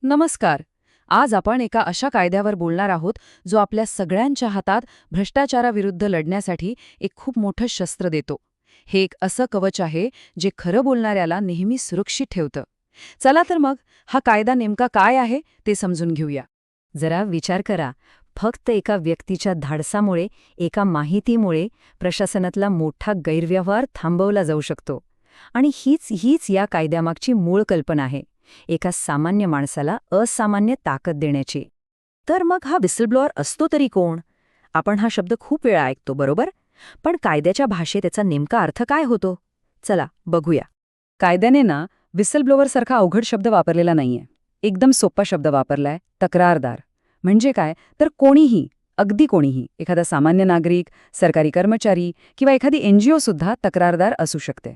नमस्कार. आज आपण एका अशा कायद्यावर बोलणार आहोत जो आपल्या सगळ्यांच्या हातात भ्रष्टाचाराविरुद्ध लढण्यासाठी एक खूप मोठं शस्त्र देतो. हे एक असं कवच आहे जे खरं बोलणाऱ्याला नेहमी सुरक्षित ठेवतं. चला तर मग हा कायदा नेमका काय आहे ते समजून घेऊया. जरा विचार करा. फक्त एका व्यक्तीच्या धाडसामुळे, एका माहितीमुळे प्रशासनातला मोठा गैरव्यवहार थांबवला जाऊ शकतो. आणि हीच या कायद्यामागची मूळ कल्पना आहे, एका सामान्य माणसाला असामान्य ताकद देण्याची. तर मग हा विसलब्लोअर असतो तरी कोण? आपण हा शब्द खूप वेळा ऐकतो, बरोबर? पण कायद्याच्या भाषेत त्याचा नेमका अर्थ काय होतो? चला बघूया. कायद्याने ना विसलब्लोअरसारखा अवघड शब्द वापरलेला नाहीये. एकदम सोपा शब्द वापरलाय, तक्रारदार. म्हणजे काय तर कोणीही, अगदी कोणीही, एखादा सामान्य नागरिक, सरकारी कर्मचारी किंवा एखादी NGO सुद्धा तक्रारदार असू शकते.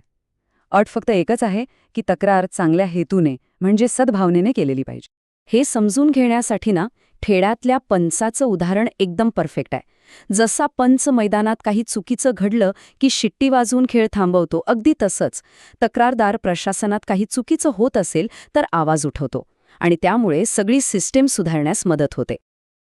अट फक्त एकच आहे की तक्रार चांगल्या हेतूने म्हणजे सद्भावनेने केलेली पाहिजे. हे समजून घेण्यासाठी ना खेळातल्या पंचाचं उदाहरण एकदम परफेक्ट आहे. जसा पंच मैदानात काही चुकीचं घडलं की शिट्टी वाजवून खेळ थांबवतो, अगदी तसंच तक्रारदार प्रशासनात काही चुकीचं होत असेल तर आवाज उठवतो आणि त्यामुळे सगळी सिस्टीम सुधारण्यास मदत होते.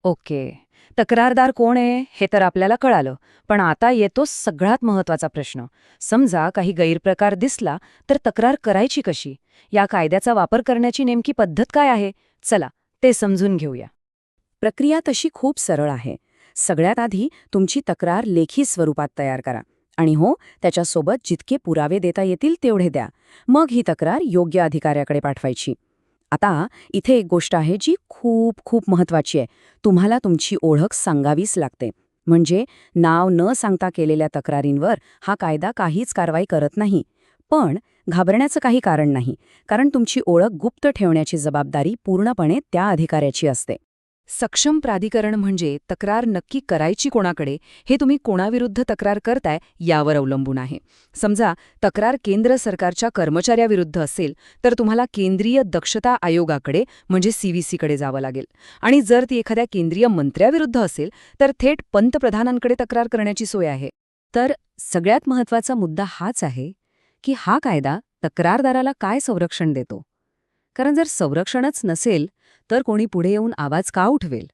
ओके, तक्रारदार कोण आहे हे तर आपल्याला कळालं, पण आता येतो सगळ्यात महत्त्वाचा प्रश्न. समजा काही गैरप्रकार दिसला तर तक्रार करायची कशी? या कायद्याचा वापर करण्याची नेमकी पद्धत काय आहे? चला ते समजून घेऊया. प्रक्रिया तशी खूप सरळ आहे. सगळ्यात आधी तुमची तक्रार लेखी स्वरूपात तयार करा आणि त्याच्यासोबत जितके पुरावे देता येतील तेवढे द्या. मग ही तक्रार योग्य अधिकाऱ्याकडे पाठवायची. आता इथे एक गोष्ट आहे जी खूप खूप महत्त्वाची आहे. तुम्हाला तुमची ओळख सांगावीच लागते. म्हणजे नाव न सांगता केलेल्या तक्रारींवर हा कायदा काहीच कारवाई करत नाही. पण घाबरण्याचं काही कारण नाही, कारण तुमची ओळख गुप्त ठेवण्याची जबाबदारी पूर्णपणे त्या अधिकाऱ्याची असते. सक्षम प्राधिकरण म्हणजे तक्रार नक्की करायची कोणाकडे, हे तुम्ही कोणाविरुद्ध तक्रार करताय यावर अवलंबून आहे. समजा तक्रार केंद्र सरकारच्या कर्मचाऱ्याविरुद्ध असेल तर तुम्हाला केंद्रीय दक्षता आयोगाकडे म्हणजे CVCकडे जावं लागेल. आणि जर ती एखाद्या केंद्रीय मंत्र्याविरुद्ध असेल तर थेट पंतप्रधानांकडे तक्रार करण्याची सोय आहे. तर सगळ्यात महत्त्वाचा मुद्दा हाच आहे की हा कायदा तक्रारदाराला काय संरक्षण देतो. कारण जर संरक्षणच नसेल तर कोणी पुढे येऊन आवाज का उठवेल?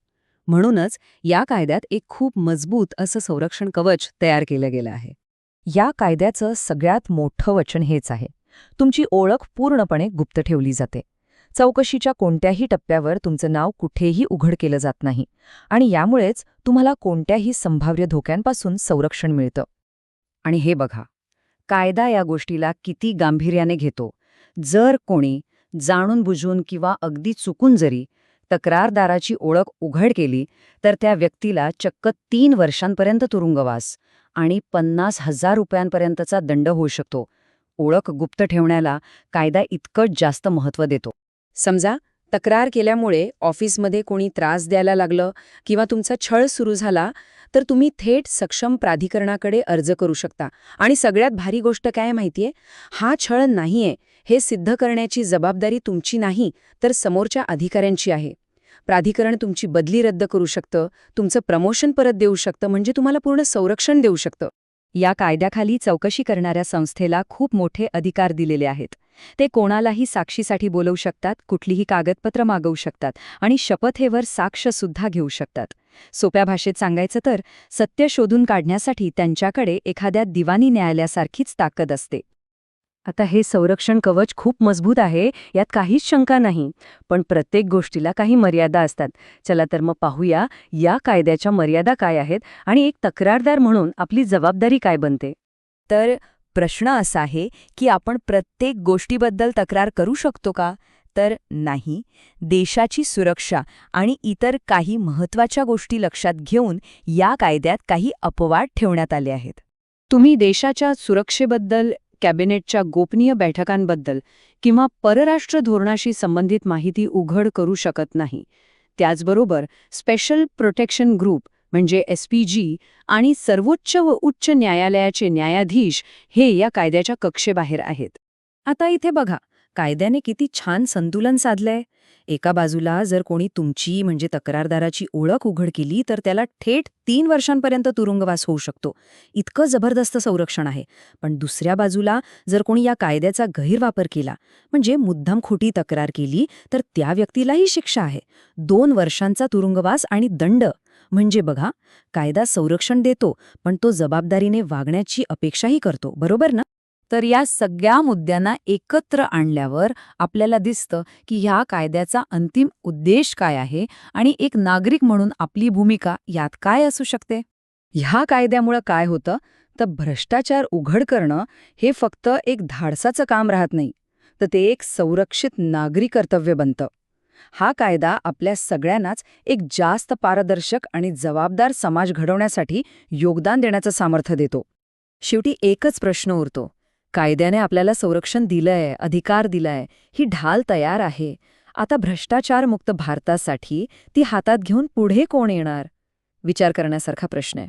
म्हणूनच या कायद्यात एक खूप मजबूत असं संरक्षण कवच तयार केलं गेलं आहे. या कायद्याचं सगळ्यात मोठं वचन हेच आहे, तुमची ओळख पूर्णपणे गुप्त ठेवली जाते. चौकशीच्या कोणत्याही टप्प्यावर तुमचं नाव कुठेही उघड केलं जात नाही आणि यामुळेच तुम्हाला कोणत्याही संभाव्य धोक्यांपासून संरक्षण मिळतं. आणि हे बघा, कायदा या गोष्टीला किती गांभीर्याने घेतो. जर कोणी जाणून बुजून किंवा अगदी चुकून जरी तक्रारदाराची ओळख उघड केली तर त्या व्यक्तीला चक्क 3 वर्षांपर्यंत तुरुंगवास आणि 50,000 रुपयांपर्यंतचा दंड होऊ शकतो. ओळख गुप्त ठेवण्याला कायदा इतकंच जास्त महत्त्व देतो. समजा तक्रार केल्यामुळे ऑफिसमध्ये कोणी त्रास द्यायला लागलं किंवा तुमचा छळ सुरू झाला तर तुम्ही थेट सक्षम प्राधिकरणाकडे अर्ज करू शकता. आणि सगळ्यात भारी गोष्ट काय माहितीये, हा छळ नाहीये हे सिद्ध करण्याची जबाबदारी तुमची नाही तर समोरच्या अधिकाऱ्यांची आहे. प्राधिकरण तुमची बदली रद्द करू शकतं, तुमचं प्रमोशन परत देऊ शकतं, म्हणजे तुम्हाला पूर्ण संरक्षण देऊ शकतं. या कायद्याखाली चौकशी करणाऱ्या संस्थेला खूप मोठे अधिकार दिलेले आहेत. ते कोणालाही साक्षीसाठी बोलवू शकतात, कुठलीही कागदपत्र मागवू शकतात आणि शपथेवर साक्ष सुद्धा घेऊ शकतात. सोप्या भाषेत सांगायचं तर सत्य शोधून काढण्यासाठी त्यांच्याकडे एखाद्या दिवाणी न्यायालयासारखीच ताकद असते. आता हे संरक्षण कवच खूप मजबूत आहे, यात काहीच शंका नाही. पण प्रत्येक गोष्टीला काही मर्यादा असतात. चला तर मग पाहूया या कायद्याच्या मर्यादा काय आहेत आणि एक तक्रारदार म्हणून आपली जबाबदारी काय बनते. तर प्रश्न असा आहे की आपण प्रत्येक गोष्टीबद्दल तक्रार करू शकतो का? तर नाही. देशाची सुरक्षा आणि इतर काही महत्त्वाच्या गोष्टी लक्षात घेऊन या कायद्यात काही अपवाद ठेवण्यात आले आहेत. तुम्ही देशाच्या सुरक्षेबद्दल, कॅबिनेटच्या गोपनीय बैठकांबद्दल किंवा परराष्ट्र धोरणाशी संबंधित माहिती उघड करू शकत नाही. त्याचबरोबर स्पेशल प्रोटेक्शन ग्रुप म्हणजे SPG आणि सर्वोच्च व उच्च न्यायालयाचे न्यायाधीश हे या कायद्याच्या कक्षेबाहेर आहेत. आता इथे बघा, कायद्याने किती छान संतुलन साधलंय. एका बाजूला जर कोणी तुमची म्हणजे तक्रारदाराची ओळख उघड केली तर त्याला थेट 3 वर्षांपर्यंत तुरुंगवास होऊ शकतो. इतकं जबरदस्त संरक्षण आहे. पण दुसऱ्या बाजूला जर कोणी या कायद्याचा गैरवापर केला म्हणजे मुद्दाम खोटी तक्रार केली तर त्या व्यक्तीलाही शिक्षा आहे. 2 वर्षांचा तुरुंगवास आणि दंड. म्हणजे बघा, कायदा संरक्षण देतो पण तो जबाबदारीने वागण्याची अपेक्षाही करतो, बरोबर ना? तर या सगळ्या मुद्द्यांना एकत्र आणल्यावर आपल्याला दिसतं की ह्या कायद्याचा अंतिम उद्देश काय आहे आणि एक नागरिक म्हणून आपली भूमिका यात काय असू शकते. ह्या कायद्यामुळं काय होतं तर भ्रष्टाचार उघड करणं हे फक्त एक धाडसाचं काम राहत नाही, तर ते एक संरक्षित नागरी कर्तव्य बनतं. हा कायदा आपल्या सगळ्यांनाच एक जास्त पारदर्शक आणि जबाबदार समाज घडवण्यासाठी योगदान देण्याचं सामर्थ्य देतो. शेवटी एकच प्रश्न उरतो. कायद्याने आपल्याला संरक्षण दिलंय, अधिकार दिलाय, ही ढाल तयार आहे. आता भ्रष्टाचारमुक्त भारतासाठी ती हातात घेऊन पुढे कोण येणार? विचार करण्यासारखा प्रश्न आहे.